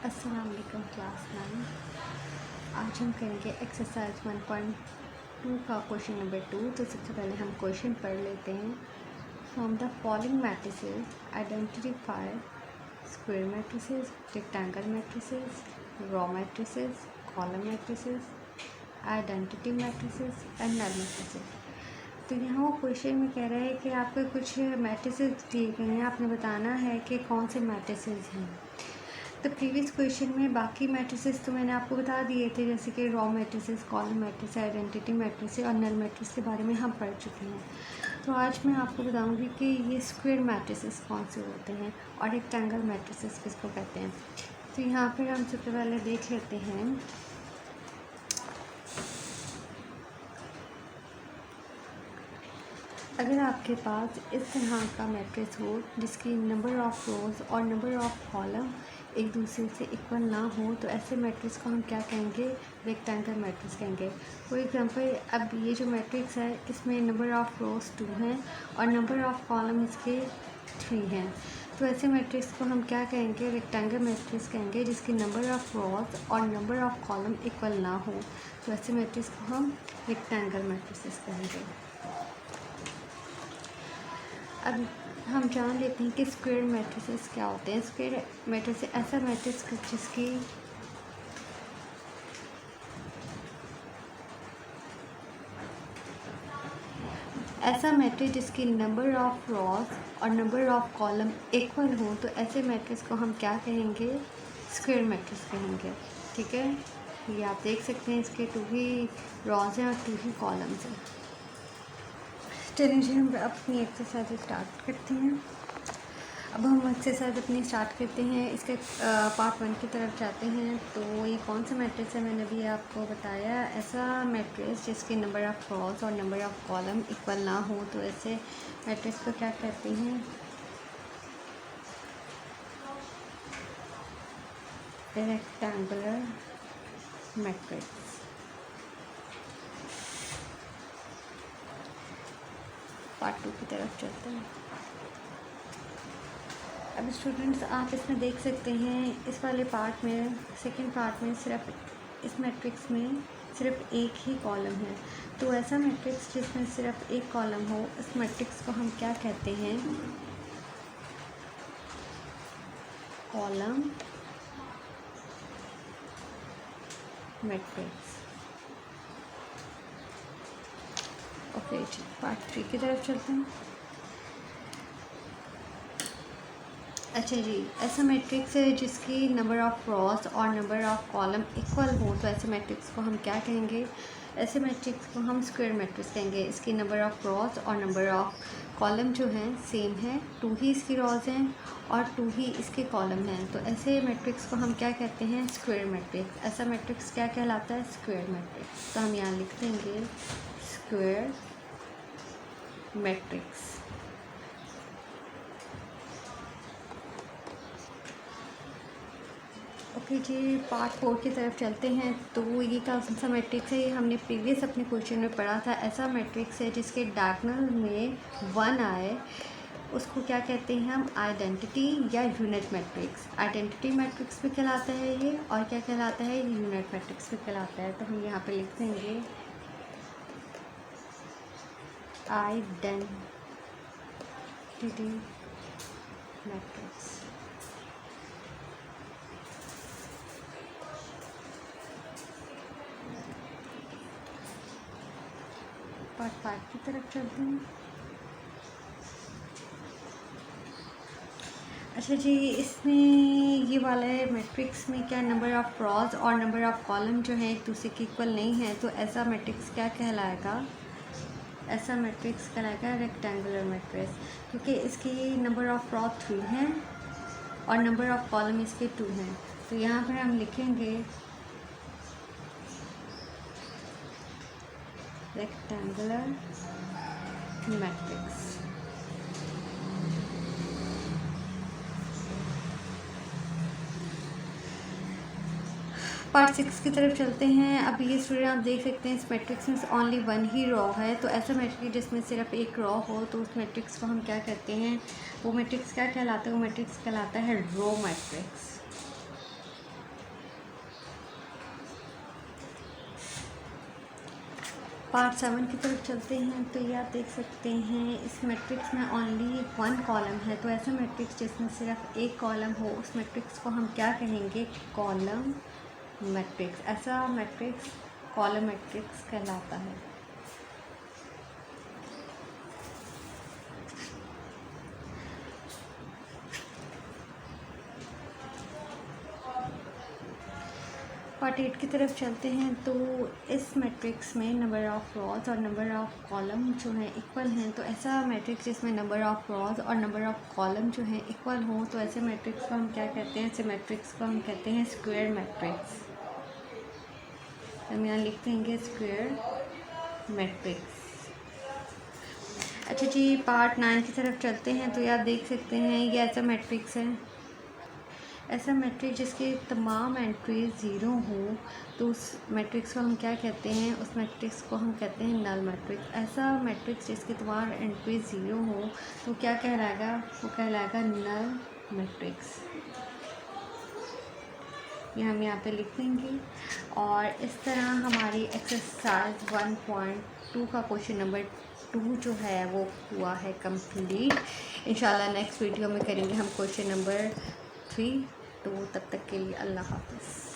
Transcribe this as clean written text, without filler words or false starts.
अस्सलाम वालेकुम क्लास 9। आज हम करेंगे एक्सरसाइज 1.2 का क्वेश्चन नंबर 2। तो सबसे पहले हम क्वेश्चन पढ़ लेते हैं। From the following matrices identify square matrices, rectangle matrices, row matrices, column matrices, identity matrices and null matrices. तो यहाँ वो क्वेश्चन में कह रहा है कि आपको कुछ मैट्रिसेस दिए गए हैं, आपने बताना है कि कौन से मैट्रिसेस हैं। तो प्रीवियस क्वेश्चन में बाकी मैट्रिसेस तो मैंने आपको बता दिए थे, जैसे कि row matrices, column matrix, identity matrix और नल मैट्रिस के बारे में हम पढ़ चुके हैं। तो आज मैं आपको बताऊंगी कि ये स्क्वायर मैट्रिसेस कौन से होते हैं और रेक्टेंगल मैट्रिसेस किसको कहते हैं। तो यहाँ पर हम सबसे पहले देख लेते हैं। अगर आपके पास इस तरह का मैट्रिक्स हो जिसकी नंबर ऑफ़ रोज़ और नंबर ऑफ़ कॉलम एक दूसरे से इक्वल ना हो, तो ऐसे मैट्रिक्स को हम क्या कहेंगे? रेक्टेंगल मैट्रिक्स कहेंगे। फॉर एग्जांपल, अब ये जो मैट्रिक्स है इसमें नंबर ऑफ़ रोज़ 2 हैं और नंबर ऑफ़ कॉलम इसके 3 हैं। तो ऐसे मैट्रिक्स को हम क्या कहेंगे? रेक्टेंगल मैट्रिक्स कहेंगे, जिसकी नंबर ऑफ़ रोज़ और नंबर ऑफ़ कॉलम इक्वल ना हो। तो ऐसे मैट्रिक्स को हम रेक्टेंगल मैट्रिक्स कहेंगे। अब हम जान लेते हैं कि स्क्वायर मैट्रिसेस क्या होते हैं। स्क्वायर मैट्रिक्स ऐसा मैट्रिक्स जिसकी ऐसा मैट्रिक्स जिसकी नंबर ऑफ़ रॉज और नंबर ऑफ़ कॉलम इक्वल हो, तो ऐसे मैट्रिक्स को हम क्या कहेंगे? स्क्वायर मैट्रिक्स कहेंगे। ठीक है, ये आप देख सकते हैं, इसके 2 ही रॉज हैं और 2 ही कॉलम्स हैं। चलिए हम अपनी एक्सरसाइज स्टार्ट करते हैं। अब हम एक्सरसाइज अपनी स्टार्ट करते हैं। इसके पार्ट 1 की तरफ जाते हैं। तो ये कौन सा मैट्रिक्स है, मैंने भी आपको बताया। ऐसा मैट्रिक्स जिसके नंबर ऑफ़ रॉज और नंबर ऑफ़ कॉलम इक्वल ना हो, तो ऐसे मैट्रिक्स को क्या कहते हैं? Rectangular matrix. पार्ट 2 की तरफ चलते हैं। अब स्टूडेंट्स, आप इसमें देख सकते हैं, इस वाले पार्ट में, सेकंड पार्ट में, सिर्फ इस मैट्रिक्स में सिर्फ एक ही कॉलम है। तो ऐसा मैट्रिक्स जिसमें सिर्फ एक कॉलम हो, इस मैट्रिक्स को हम क्या कहते हैं? Column matrix. ओके जी, पार्ट 3 की तरफ चलते हैं। अच्छा जी, ऐसा मैट्रिक्स है जिसकी नंबर ऑफ़ रॉज और नंबर ऑफ़ कॉलम इक्वल हो, तो ऐसे मैट्रिक्स को हम क्या कहेंगे? ऐसे मैट्रिक्स को हम स्क्वायर मैट्रिक्स कहेंगे। इसकी नंबर ऑफ़ रॉज और नंबर ऑफ़ कॉलम जो हैं सेम है, 2 ही इसकी रॉज हैं और 2 ही इसके कॉलम हैं। तो ऐसे मैट्रिक्स को हम क्या कहते हैं? Square matrix. ऐसा मैट्रिक्स क्या कहलाता है? Square matrix. तो हम यहाँ लिख देंगे स्क्वायर मैट्रिक्स। ओके जी, पार्ट 4 की तरफ चलते हैं। तो ये कौन सा मैट्रिक्स है? ये हमने प्रीवियस अपने क्वेश्चन में पढ़ा था। ऐसा मैट्रिक्स है जिसके डायगोनल में 1 आए, उसको क्या कहते हैं हम? आइडेंटिटी या यूनिट मैट्रिक्स। आइडेंटिटी मैट्रिक्स भी कहलाता है ये, और क्या कहलाता है? यूनिट मैट्रिक्स भी कहलाता है। तो हम यहाँ पे लिख देंगे आइडेंटिटी मैट्रिक्स। पार्ट 5 की तरफ चलते हैं। अच्छा जी, इसमें ये वाला है मैट्रिक्स में क्या नंबर ऑफ़ रॉज और नंबर ऑफ़ कॉलम जो है एक दूसरे के इक्वल नहीं है, तो ऐसा मैट्रिक्स क्या कहलाएगा? ऐसा मैट्रिक्स कहलाएगा रेक्टेंगुलर मैट्रिक्स, क्योंकि इसकी नंबर ऑफ़ रॉ 3 हैं और नंबर ऑफ़ कॉलम इसके 2 हैं। तो यहाँ पर हम लिखेंगे रेक्टेंगुलर मैट्रिक्स। पार्ट 6 की तरफ चलते हैं। अब ये स्टूडेंट आप देख सकते हैं, इस मैट्रिक्स में ओनली 1 ही रॉ है। तो ऐसा मैट्रिक्स जिसमें सिर्फ एक रॉ हो, तो उस मैट्रिक्स को हम क्या कहते हैं? वो मैट्रिक्स क्या कहलाता है? वो मैट्रिक्स कहलाता है रो मैट्रिक्स। पार्ट 7 की तरफ चलते हैं। तो ये आप देख सकते हैं इस मैट्रिक्स में ओनली 1 कॉलम है। तो ऐसा मैट्रिक्स जिसमें सिर्फ एक कॉलम हो उस मैट्रिक्स को हम क्या कहेंगे? Column matrix. ऐसा मैट्रिक्स कॉलम मैट्रिक्स कहलाता है। पार्ट 8 की तरफ चलते हैं। तो इस मैट्रिक्स में नंबर ऑफ़ रॉज और नंबर ऑफ़ कॉलम जो है इक्वल हैं। तो ऐसा मैट्रिक्स जिसमें नंबर ऑफ़ रॉज और नंबर ऑफ़ कॉलम जो है इक्वल हो तो ऐसे मैट्रिक्स को हम क्या कहते हैं? ऐसे मैट्रिक्स को हम कहते हैं स्क्वायर मैट्रिक्स। हम यहाँ लिख देंगे स्क्वायर मैट्रिक्स। अच्छा जी, पार्ट 9 की तरफ चलते हैं। तो ये आप देख सकते हैं ये ऐसा मैट्रिक्स है। ऐसा मैट्रिक्स जिसके तमाम एंट्रीज ज़ीरो हो तो उस मैट्रिक्स को हम क्या कहते हैं? उस मैट्रिक्स को हम कहते हैं नल मैट्रिक्स। ऐसा मैट्रिक्स जिसके तमाम एंट्रीज ज़ीरो हो तो क्या कहलाएगा? वो कहलाएगा नल मैट्रिक्स। ये हम यहाँ पे लिख देंगे। और इस तरह हमारी एक्सरसाइज 1.2 का क्वेश्चन नंबर 2 जो है वो हुआ है कंप्लीट। इंशाल्लाह नेक्स्ट वीडियो में करेंगे हम क्वेश्चन नंबर 3। तो तब तक के लिए अल्लाह हाफ़िज़।